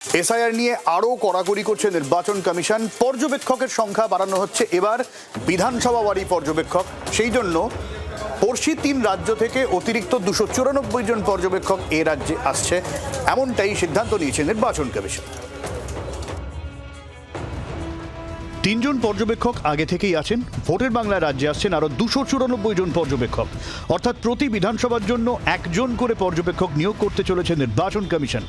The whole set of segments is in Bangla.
এসআইআর নিয়ে আরও কড়াকড়ি করছে নির্বাচন কমিশন। পর্যবেক্ষকের সংখ্যা বাড়ানো হচ্ছে, এবার বিধানসভা ওয়ারি পর্যবেক্ষক। সেই জন্য পড়শি 3 রাজ্য থেকে অতিরিক্ত 294 জন পর্যবেক্ষক এ রাজ্যে আসছে, এমনটাই সিদ্ধান্ত নিয়েছে নির্বাচন কমিশন। 3 জন পর্যবেক্ষক আগে থেকেই আছেন। ভোটের বাংলা রাজ্যে আসছেন আরও 294 জন পর্যবেক্ষক, অর্থাৎ প্রতি বিধানসভার জন্য 1 জন করে পর্যবেক্ষক নিয়োগ করতে চলেছে নির্বাচন কমিশন।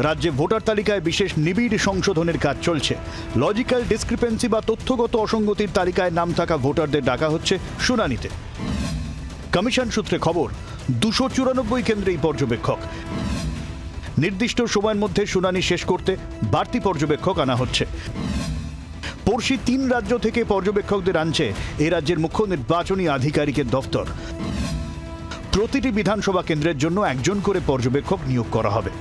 রাজ্যে ভোটার তালিকায় বিশেষ নিবিড় সংশোধনের কাজ চলছে। লজিক্যাল ডিসক্রিপেন্সি বা তথ্যগত অসঙ্গতির তালিকায় নাম থাকা ভোটারদের ডাকা হচ্ছে শুনানিতে। কমিশন সূত্রে খবর, 294 কেন্দ্রেই পর্যবেক্ষক। নির্দিষ্ট সময়ের মধ্যে শুনানি শেষ করতে বাড়তি পর্যবেক্ষক আনা হচ্ছে। পড়শি 3 রাজ্য থেকে পর্যবেক্ষকদের আনছে এ রাজ্যের মুখ্য নির্বাচনী আধিকারিকের দফতর। প্রতিটি বিধানসভা কেন্দ্রের জন্য 1 জন করে পর্যবেক্ষক নিয়োগ করা হবে।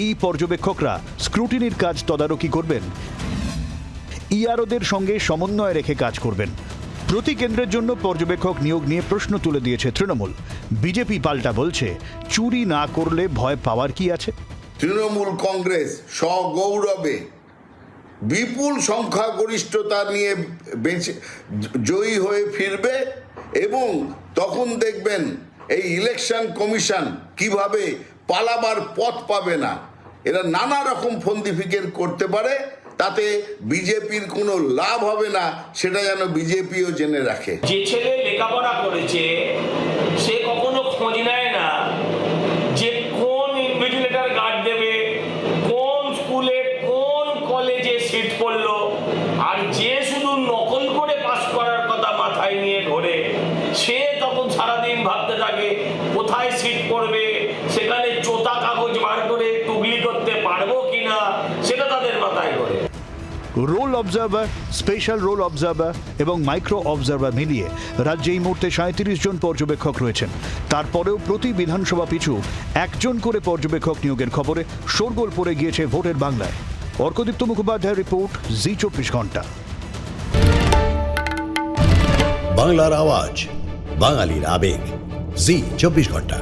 এই পর্যবেক্ষকরা স্ক্রুটিনির কাজ তদারকি করবেন, ইআরওদের সঙ্গে সমন্বয় রেখে কাজ করবেন। প্রতি কেন্দ্রের জন্য পর্যবেক্ষক নিয়োগ নিয়ে প্রশ্ন তুলে দিয়েছে তৃণমূল। বিজেপি পাল্টা বলছে, চুরি না করলে ভয় পাওয়ার কি আছে? তৃণমূল কংগ্রেস সগৌরবে বিপুল সংখ্যাগরিষ্ঠতা নিয়ে জয়ী হয়ে ফিরবে এবং তখন দেখবেন এই ইলেকশন কমিশন কিভাবে পালাবার পথ পাবে না। এরা নানা রকম ফন্দি ফিকের করতে পারে, তাতে বিজেপির কোনো লাভ হবে না, সেটা যেন বিজেপিও জেনে রাখে। যে ছেলে লেখাপড়া করেছে সে কখনো খোঁজ নেয় না যে কোন ইনভিজিলেটর গার্ড দেবে, কোন স্কুলে কোন কলেজে সিট পড়লো। আর যে শুধু নকল করে পাস করার কথা মাথায় নিয়ে ঘোরে, সে তখন সারাদিন ভাবতে থাকে কোথায় সিট পড়বে, সেখানে চোতা কাগজ বার করে টুগলি করতে পারবো কিনা, সেটা তাদের মাথায় ঘোরে। Roll observer, special roll observer এবং মাইক্রো অবজারভার মিলিয়ে রাজ্যে এই মুহূর্তে 37 জন পর্যবেক্ষক রয়েছেন। তারপরেও প্রতি বিধানসভা পিছু 1 জন করে পর্যবেক্ষক নিয়োগের খবরে শোরগোল পড়ে গিয়েছে ভোটের বাংলায়। অর্কদীপ্ত মুখোপাধ্যায়ের রিপোর্ট, জি 24 ঘন্টা। বাংলার আওয়াজ, বাঙালির আবেগ, জি 24 ঘন্টা।